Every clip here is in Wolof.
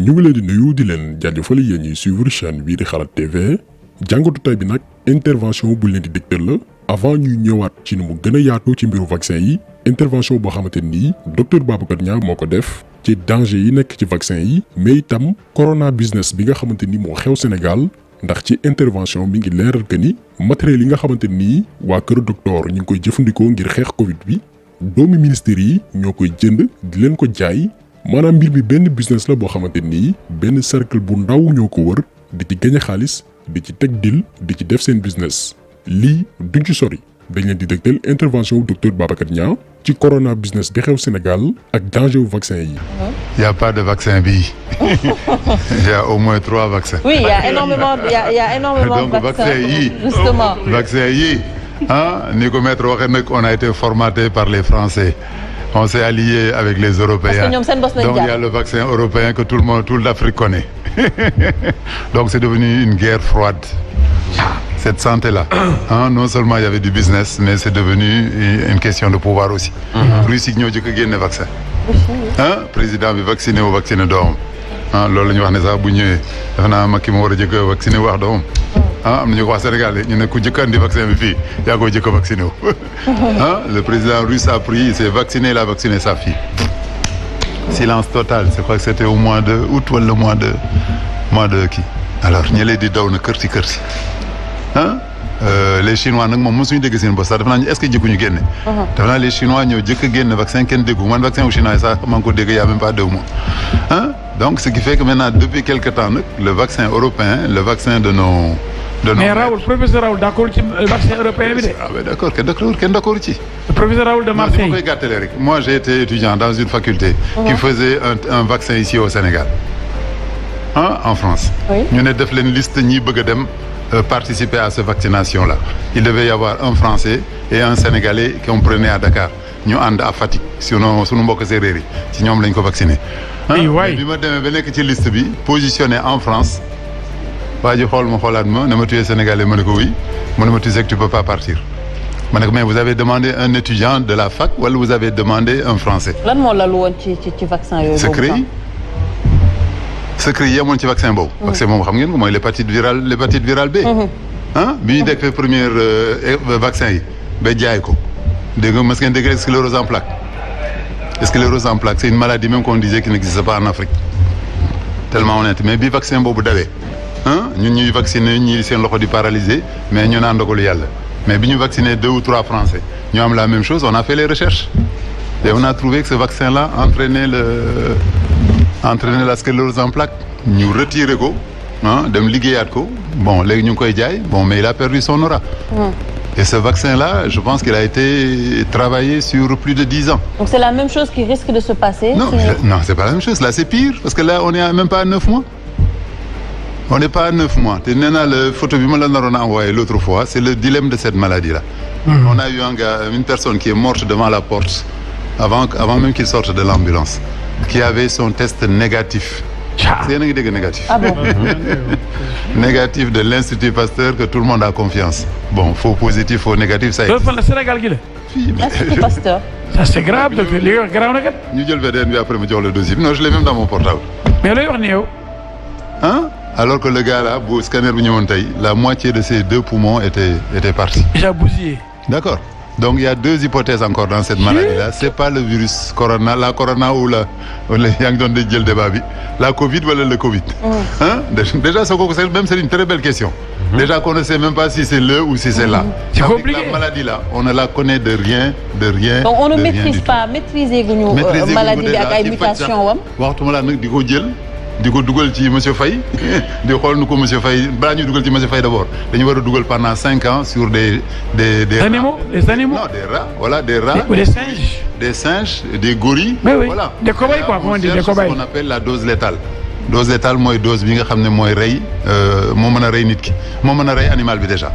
ñu ngi leen di nuyu di leen jaajëfal yéen ñuy suivre chaîne bii di Xalaat TV jàngatu tay bi nag intervention bu leen di dégtal la avant ñuy ñëwaat ci ni mu gën a yaatu ci mbiru vaccin yi intervention boo xamante nii docteur Babacar Niang moo ko def ci danger yi nekk ci vaccin yi mais itam corona business bi nga xamante ni moo xew Sénégal ndax ci intervention mi ngi leeral que ni matériel yi nga xamante nii waa kër docteur ñu ngi koy jëfandikoo ngir xeex Covid bi doomi ministère yi ñoo koy jënd di leen ko jaay. maanaam mbir mi benn business la boo xamante nii benn cercle bu ndaw ñoo ko wër di ci gañe xaalis di ci teg deal di ci def seen business lii duñ ci sori dañ leen di dégtal intervention docteur Babacar Niang ci corona business bi xew Sénégal ak danger wu vaccin yi. Il y a pas de vaccin bi. Il y a au moins 3 vaccins. Oui, il y a énormément de vaccins. yi justement. vaccin yi ni ko maître waxee nag on a été formaté par les Français. On s'est allié avec les Européens. Donc il y a le vaccin européen que toute l'Afrique connaît. Donc c'est devenu une guerre froide. Cette santé-là. Non seulement il y avait du business, mais c'est devenu une question de pouvoir aussi. Russie ñoo jëkk a génne vaccin. Président bi vacciné wu vacciné doomam. Loolu la ñu wax ne sax bu ñëwee defe naa Macky moo war a jëkk a vacciné wu wax doomam. am na ñu ko wax Sénégal ñu ne ku jëkk andi vaccin bi fii yaa koy jëkk a vacciné wu. Le président russe a pris, il s'est vacciné, il a vacciné sa fille. Silence total, je crois que c'était au mois de août wala le mois de kii. Alors ñële di daw na kërti kërti. Les Chinois nag moom mosuñu dégg seen bopp sax dafa naa ñu est-ce que jëkkuñu génne. dafa naa les Chinois ñoo jëkk a génne vaccin kenn déggu man vaccin wu chinois yi sax maa ngi ko dégg y a même pas 2 mois. Donc ce qui fait que maintenant depuis quelque temps nag le vaccin européen le vaccin de nos. mais Raoul professeur Raoul d'accord ci vaccin européen bi de. Oui d'accord kenn d'accord ci. Le professeur Raoul de Marseille. ma koy gàttalee rek moi j'ai été étudiant dans une faculté. qui faisait un vaccin ici au Sénégal. En France. ñu ne def leen liste ñi bëgg a dem. Participer à cette vaccination-là. Il devait y avoir un Français et un Sénégalais qu'on prenait à Dakar. Ñu ànd à Fatick sinon sunu mbokk séeréer yi ci ñoom lañ ko vacciné. bi ma demee ba nekk ci liste bi positionné en France waa ji xool ma xoolaat ma ne ma tu es Sénégalais ma ne ko oui mu ne ma tu sais que tu peux pas partir. ma ne ko mais vous avez demandé un étudiant de la fac wala vous avez demandé un Français. lan moo la lu woon ci vaccin yooyu. secret yi yemoon ci vaccin boobu. vaccin boobu xam ngeen ko mooy l'hépatite virale B. bi ñu defee première vaccin yi ba jaay ko dégg nga mas ngeen dégg sclérose en plaques. Sclérose en plaques c'est une maladie même qu'on disait qui n'existe pas en Afrique tellement honnête mais bi vaccin boobu dawee ñun ñuy vacciner ñii seen loxo di paralysé mais ñu naan ndogalu yàlla mais bi ñu vacciner 2 ou 3 Français ñu am la même chose on a fait les recherches et on a trouvé que ce vaccin-là entraînait la sclérose en plaques ñu retiré ko dem liggéeyaat ko bon léegi ñu ngi koy jaay bon mais il a perdu son aura. Et ce vaccin-là je pense qu'il a été travaillé sur plus de 10 ans. Donc c'est la même chose qui risque de se passer. Non c'est pas la même chose là c'est pire parce que là on est même pas à 9 mois. On n'est pas à 9 mois te nee naa la photo bi ma la naroon a envoyé l'autre fois c'est le dilemme de cette maladie-là. On a eu une personne qui est morte devant la porte avant même qu'il sorte de l'ambulance. Qui avait son test négatif. C'est un négatif. Ah bon? Négatif de l'Institut Pasteur que tout le monde a confiance. Bon, faux positif, faux négatif, ça existe. Le Sénégal gi la. L'Institut Pasteur. Ça c'est grave donc li nga wax grave na kat. ñu jël VDN bi après mu jox le dossier non je l'ai même dans mon portable. mais looy wax ni yow. Alors que le gars là bu scanner bi ñëwoon tey la moitié de ses 2 poumons étaient partis. Déjà bousillé. D'accord. Donc il y a 2 hypothèses encore dans cette maladie-là c'est pas le virus corona la corona ou la yaa ngi doon di jël débat bi la Covid wala le Covid. Déjà ça kooku c'est une très belle question. Déjà qu'on ne sait même pas si c'est le ou si c'est là. C'est compliqué. La maladie là on ne la connaît de rien. Donc on ne maîtrise pas maîtriser guñu maladie bi ak ay mutation wam. waxtuma la nag di ko jël. di ko dugal ci monsieur Faye di xool nu ko monsieur Faye balaa ñuy dugal ci monsieur Faye d'abord dañu war a dugal pendant 5 ans sur des animaux des animaux. Non des rats voilà des rats. Des singes. Des gorilles. Mais oui. Voilà. Des cobayes quoi comment dire des cobayes. Ce qu'on appelle la dose létale. Dose létale mooy dose bi nga xam ne mooy rey moo mën a rey nit ki moo mën a rey animal bi déjà.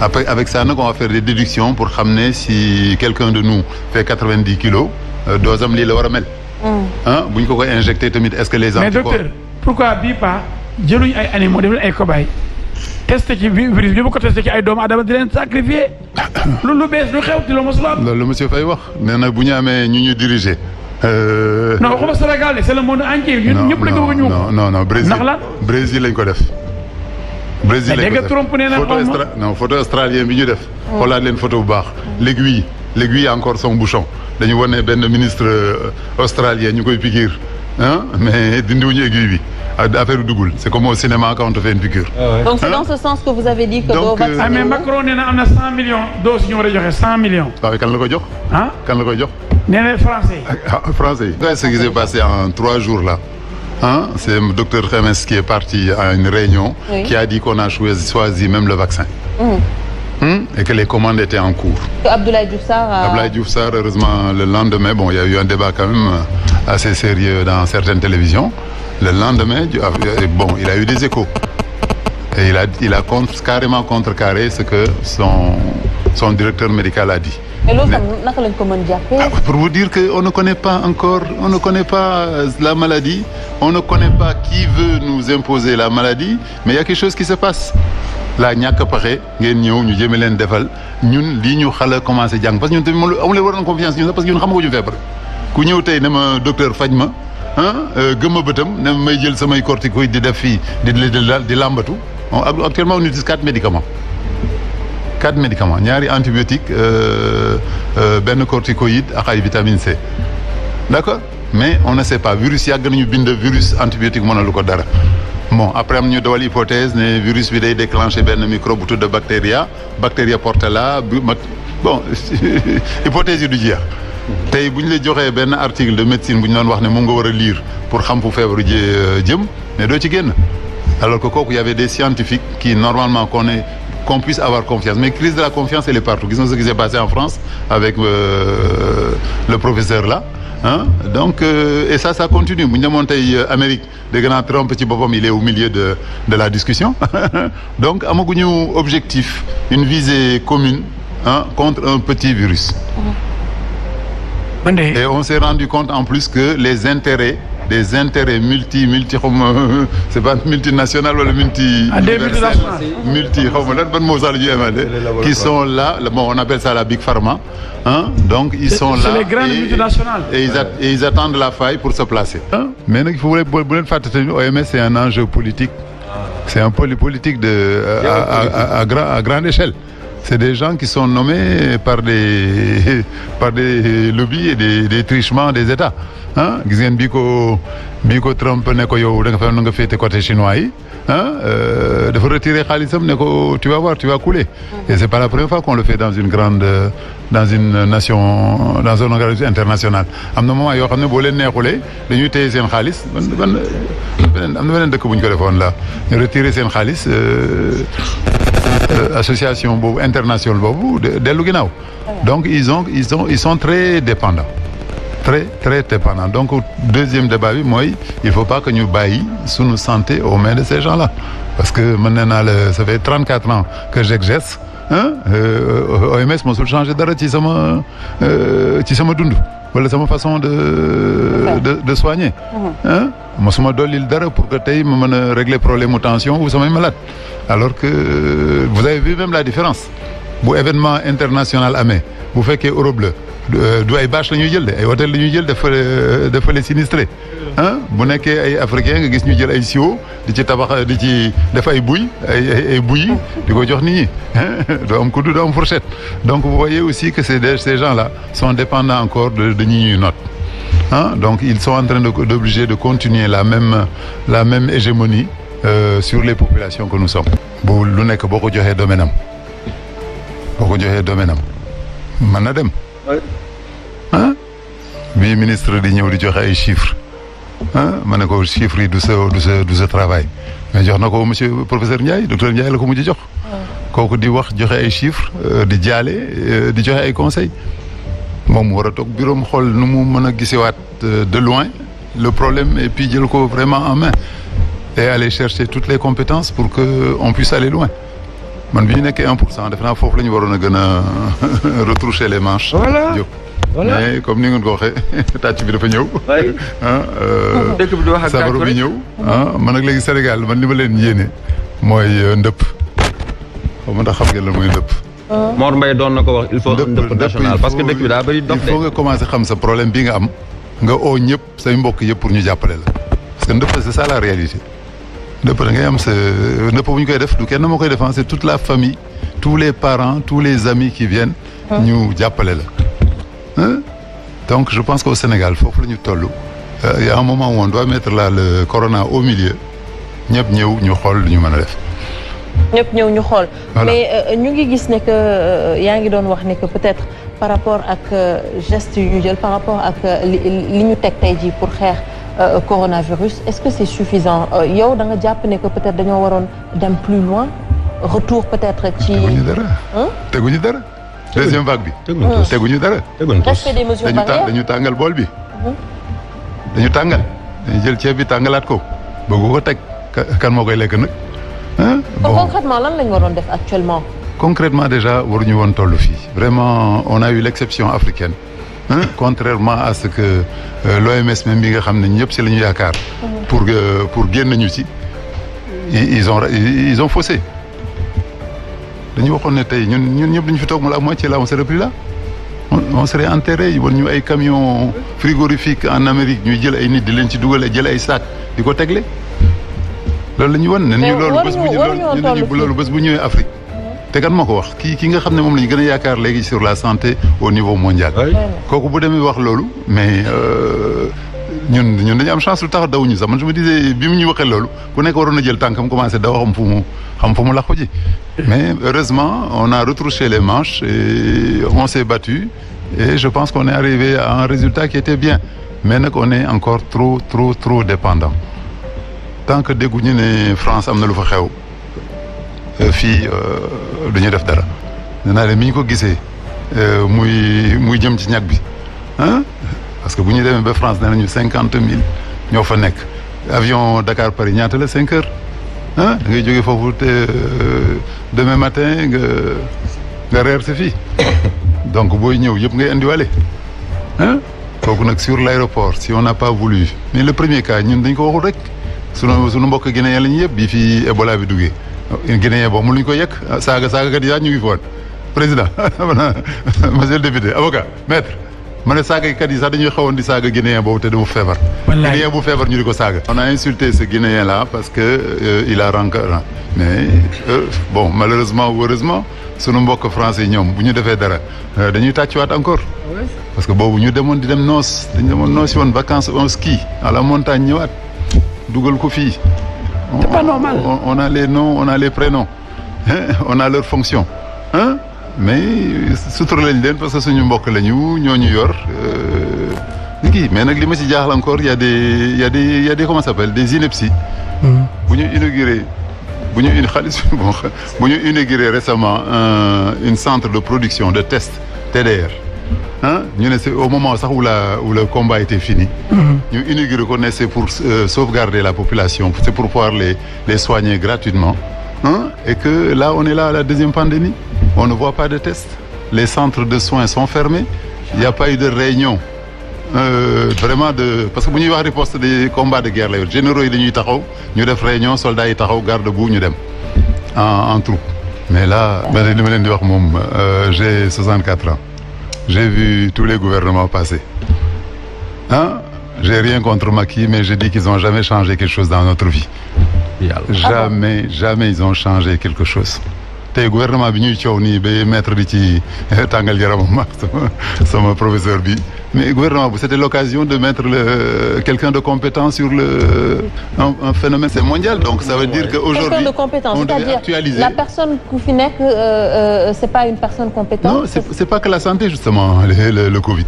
Après avec ça nag on va faire des déductions pour xam ne si quelqu'un de nous fait 90 kilos dose am lii la war a mel. bu ñu ko injecté tamit est-ce que les anticorps. Mais docteur pourquoi bii pas jëluñu ay animaux def leen ay cobayes testé ci virus bi bu ko testé ci ay doomu aadama di leen sacrifier lu bees lu xew ci la mosul am. loolu la monsieur Faye wax nee na bu ñu amee ñu diriger non waxuma Sénégal c'est le monde entier. ñun ñëpp lañ ko bëgg a ñëw. non Brésil. ndax lan Brésil lañ ko def. Brésil lañ ko def Trump nee na photo australien bi ñu def. xoolaat leen photo bu baax. l'aiguille encore son bouchon dañu wane benn ministre australien ñu koy piqûre mais dindiwuñu aiguille bi affaire bi duggul c'est comme au cinéma quand on te fait une piqûre. donc c'est dans ce sens que vous avez dit que doo vacciner mais Macron nee na am na 100 millions doses ñu war a joxe 100 millions. waaw kan la ko jox. kan la ko jox. nee na français yi. français yi. Ce qui s'est passé en 3 jours là. C'est le docteur Khemes qui est parti à une réunion. Oui. Qui a dit qu'on a choisi même le vaccin. Et que les commandes étaient en cours. Abdoulaye Diouf Sarr, heureusement, le lendemain, bon, il y a eu un débat quand même assez sérieux dans certaines télévisions. Le lendemain, bon, il a eu des échos. Et il a carrément contrecarré ce que son directeur médical a dit. Et l'autre, comment dire? Pour vous dire qu'on ne connaît pas encore, on ne connaît pas la maladie, on ne connaît pas qui veut nous imposer la maladie, mais il y a quelque chose qui se passe. La ñàkk paxe ngeen ñëw ñu jëme leen defal ñun lii ñu xala commencé jàng parce que ñun tamit amuleen war na confiance ñun sax parce que ñun xamaguñu feebar ku ñëw tey ne ma docteur faj ma gëmma bëtam ne may jël samay corticoïdes di def fii di làmbatu actuellement on utilise 4 médicaments ñaari antibiotiques benn corticoïde ak ay vitamine C d'accord mais on ne sait pas virus yàgg nañu bind virus antibiotique mënalu ko dara. Bon après am ñu dawal hypothèse ne virus bi day déclencher benn microbe bu tudd bactéria portela bon hypothèse yi du jeex tey bu ñu la joxee benn article de médecine bu ñu doon wax ne moom nga war a lire pour xam fu feebaru jëm mais doo ci génn alors que kooku y avait des scientifiques qui normalement qu'on puisse avoir confiance mais crise de la confiance elle est partout gis nga ce qui s'est passé en France avec le professeur là. Donc et ça continue bu ñu demoon tey Amérique dégg naa Trump ci boppam il est au milieu de la discussion donc amaguñu objectif une visée commune contre un petit virus. Et on s'est rendu compte en plus que des intérêts multi c'est pas multinational wala multi xaw ma lan ban moo sax la ñuy amee qui sont là bon on appelle ça la big pharma donc ils sont là c'est les grandes multinationales et ils attendent la faille pour se placer mais nag il faut bu leen fàtte tamit OMS c'est un enjeu politique c'est un politique à grande échelle c'est des gens qui sont nommés par des lobbies et des trichements des États gis ngeen bii ko Trump ne ko yow da nga fa nga féete côté chinois yi dafa retirer xaalisam ne ko tu vas voir tu vas couler et c'est pas la première fois qu'on le fait dans une nation dans un organisme international am na moment yoo xam ne boo leen neexulee dañuy téye seen xaalis am na beneen dëkk bu ñu ko defoon la ñu retirer seen xaalis association boobu internationale boobu dellu ginnaaw donc ils sont très dépendants très dépendants donc deuxième débat bi mooy il faut pas que ñu bàyyi sunu santé aux mains de ces gens-là parce que mën naa la ça fait 34 ans que j'exerce OMS mosul changé dara ci sama dund wala sama façon de soigner mosuma dollil dara pour que tey ma mën a régler problème mu tension ou samay malade alors que vous avez vu même la différence bu événement international amee bu fekkee Europe la du ay bâche la ñuy jël de ay hôtel la ñuy jël dafa les sinistré bu nekkee ay africain nga gis ñu jël ay siwo di ci tabax di ci def ay buy ay buy di ko jox nit ñi doo am kuddu doo am fourchette donc vous voyez aussi que ces gens-là sont dépendants encore de ñi ñuy note donc ils sont en train d'obliger de continuer la même hégémonie sur les populations que nous sommes bu lu nekk boo ko joxee domaine am mën na dem bii ministre di ñëw di joxe ay chiffres ma ne ko chiffres yi du sa travail mais jox na ko monsieur professeur Ndiaye docteur Ndiaye la ko mujj jox kooku di wax joxe ay chiffres di jaale di joxe ay conseils moom mu war a toog bureau mu xool nu mu mën a gisewaat de loin le problème et puis jël ko vraiment en main et aller chercher toutes les compétences pour que on puisse aller loin man bi ñu nekkee 1% defe naa foofu la ñu waroon a gën a retroucher les manches. voilà mais comme ni ngeen ko waxee tàcc bi dafa ñëw. dëkk bi di wax ak sabaru bi ñëw. man nag léegi Sénégal man li ma leen yéene mooy ndëpp xaw ma ndax xam ngeen lan mooy ndëpp. Mor Mbaye doon na ko wax il faut un ndëpp national parce que dëkk bi daa bëri dox de. il faut nga commencer xam sa problème bi nga am nga oo ñëpp say mbokk yëpp pour ñu jàppale la parce que ndëpp c'est ça la réalité ndëpp da ngay am sa ndëpp bu ñu koy def du kenn moo koy def c'est toute la famille tous les parents tous les amis qui viennent ñu jàppale la donc je pense qu'au Sénégal foofu la ñu toll il y a un moment où on doit mettre là le corona au milieu ñëpp ñëw ñu xool lu ñu mën a def ñëpp ñëw ñu xool mais ñu ngi gis ne que yaa ngi doon wax ne que peut-être par rapport ak gestes yu ñu jël par rapport ak li ñu teg tey jii pour xeex coronavirus est-ce que c'est suffisant yow da nga jàpp ne que peut-être dañoo waroon dem plus loin retour peut-être ci. teguñu dara deuxième vague bi. teguñu dara. respect des mesures barrières dañu tàngal bool bi. dañu tàngal dañu jël ceeb bi tàngalaat ko bëgg ko teg kan moo koy lekk nag. bon concrètement lan lañu waroon def actuellement. concrètement déjà waruñu woon toll fii vraiment on a eu l'exception africaine contrairement à ce que l'OMS même bi nga xam ne ñëpp si la ñu yaakaar pour génn ñu ci ils ont faussé dañu waxoon ne tey ñun ñëpp dañu fi toog mu la moitié là on serait plus là on serait enterré woon ñu ay camions frigorifiques en Amérique ñuy jël ay nit di leen ci dugal jël ay sac di ko tegle loolu la ñu wan ne ñu loolu bés bu ñëwee Afrique te kan moo ko wax ki nga xam ne moom la ñu gën a yaakaar léegi sur la santé au niveau mondial kooku bu demee wax loolu mais ñun dañu am chance lu tax dawuñu sax man je me disais bi mu ñu waxee loolu ku nekk waroon na jël tànkam commencé daw xam fu mu làqu ji mais heureusement on a retroussé les manches et on s'est battu et je pense qu'on est arrivé à un résultat qui était bien mais nag on est encore trop dépendant tant que dégguñu ne France am na lu fa xew fii du ñu def dara nee naa leen mi ñu ko gisee muy jëm ci ñag bi parce que bu ñu demee ba France nee nañu 50 000 ñoo fa nekk avion Dakar Paris ñaata la 5 heures da ngay jógee foofu te demain matin nga reer si fii donc booy ñëw yëpp ngay indiwale kooku nag sur l'aéroport si on n'a pas voulu mais le premier cas ñun dañ ko waxul rek sunu mbokk Guinéen la ñu yëpp bii fii Ebola bi duggee Guinéen boobu mu luñ ko yekk saaga kat yi ñu ngi foon président monsieur le député avocat maître ma ne saaga kat yi sax dañuy xawoon di saaga Guinéen boobu te dafa feebar Guinéen bu feebar ñu di ko saaga on a insulté ce Guinéen là parce que il a rancœur mais bon malheureusement ou heureusement sunu mbokk français ñoom bu ñu defee dara dañuy tàccuwaat encore parce que boobu ñu demoon dañu demoon noos woon vacances en ski à la montagne ñëwaat dugal ko fii c'est pas normal. On a les noms, on a les prénoms, on a leurs fonctions, mais sutura lañ leen parce que suñu mbokk lañu ñoo ñu yor kii mais nag li ma ci jaaxal encore y a des comment ça s'appelle des inepties. bu ñu inauguré récemment un centre de production de tests TDR. ñu ne c'est au moment sax où le combat était fini. ñu inauguré ko ne c'est pour sauvegarder la population c'est pour pouvoir les soigner gratuitement. Et que là on est là à la deuxième pandémie on ne voit pas de tests les centres de soins sont fermés il y a pas eu de réunion vraiment parce que bu ñuy wax riposte des combats de guerre la yor généraux yi dañuy taxaw ñu def réunion soldats yi taxaw garde-boue ñu dem en troupe mais là li ma leen di wax moom j'ai 64 ans. J'ai vu tous les gouvernements passer. J'ai rien contre Macky, mais je dis qu'ils n'ont jamais changé quelque chose dans notre vie. Jamais ils ont changé quelque chose. Tey gouvernement bi ñuy coow nii ba maître di ci tàngal yaramam sama professeur bi mais gouvernement bu c'était l'occasion de mettre quelqu'un de compétent sur un phénomène c'est mondial donc ça veut dire que aujourd'hui quelqu'un de compétent c'est-à-dire actualiser. La personne ku fi nekk c'est pas une personne compétente. Non c'est pas que la santé justement le Covid.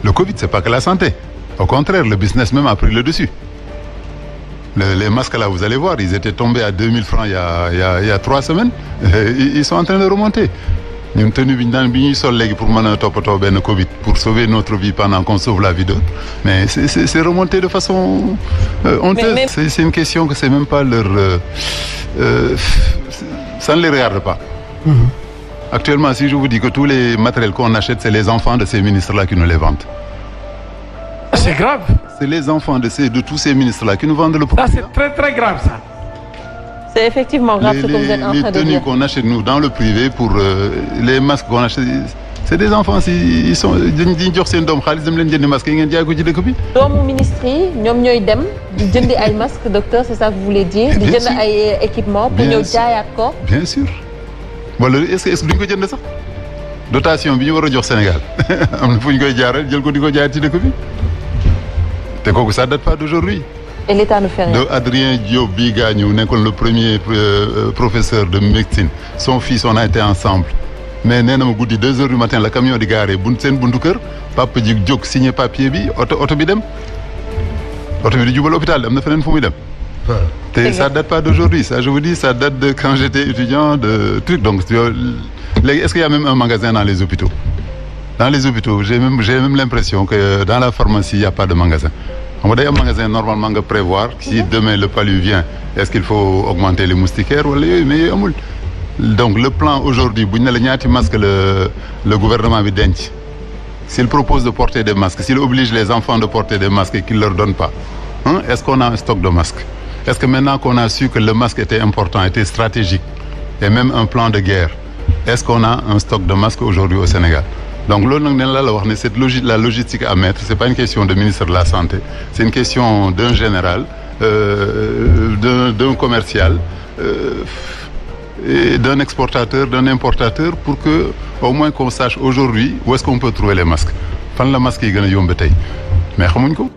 Le Covid c'est pas que la santé. Au contraire le business même a pris le dessus. Les masques là vous allez voir ils étaient tombés à 2000 francs il y a 3 semaines ils sont en train de remonter ñun tenue bi ñuy sol léegi pour mën a toppatoo benn Covid pour sauver notre vie pendant qu'on sauve la vie d'autres mais c'est remonté de façon honteuse. C'est une question que c'est même pas leur ça ne les regarde pas. Actuellement si je vous dis que tous les matériels qu'on achète c'est les enfants de ces ministres là qui nous les vendent. C'est grave. C'est les enfants de tous ces ministres-là qui nous vendent le produit. Ça, c'est très, très grave, ça. C'est effectivement grave ce que vous êtes en train de dire. Les tenues qu'on achète, nous, dans le privé, pour les masques qu'on achète, c'est des enfants ils sont dañuy jox seen doom xaalis dem leen jëndi masque yi ngeen jaay ko ci dëkk bi. doomu ministre yi ñoom ñooy dem di jëndi ay masques docteur c'est ça que vous voulez dire. di jënd ay équipements pour ñëw jaayaat ko. bien sûr wala est-ce que duñ ko jënd sax dotation bi ñu war a jox Sénégal am na fu ñu koy jaaral jël ko di ko jaayaat ci dëkk bi te kooku ça date pas d'aujourd'hui. et l'État ne fait rien. de Adrien Diop bii gaañu nekkoon le premier professeur de médecine son fils on a été ensemble mais nee na ma guddi 2 heures du matin la camion di gaaree seen buntu kër papa ji jóg signé papier bi oto bi dem oto bi di jubal hôpital am na feneen fu muy dem. te ça date pas d'aujourd'hui ça je vous dis ça date de quand j'étais étudiant de truc donc léegi est-ce qu'il y a même un magasin dans les hôpitaux j'ai même l'impression que dans la pharmacie il y a pas de magasin. xam nga day am magasin normalement nga prévoir si demain le palu vient est-ce qu'il faut augmenter les moustiquaires wala yooyu mais yooyu amul donc le plan aujourd'hui bu ñu ne la ñaati masque le gouvernement bi denc s'il propose de porter des masques s'il oblige les enfants de porter des masques et qu'il leur donne pas est-ce qu'on a un stock de masques est-ce que maintenant qu'on a su que le masque était important était stratégique et même un plan de guerre est-ce qu'on a un stock de masques aujourd'hui au Sénégal donc loolu nag ne la wax ne cette la logistique à mettre c'est pas une question de ministre de la santé c'est une question d'un général d'un commercial et d'un exportateur d'un importateur pour que au moins qu'on sache aujourd'hui où est-ce qu'on peut trouver les masques fan la masques yi gën a yomb tey mais xamuñ ko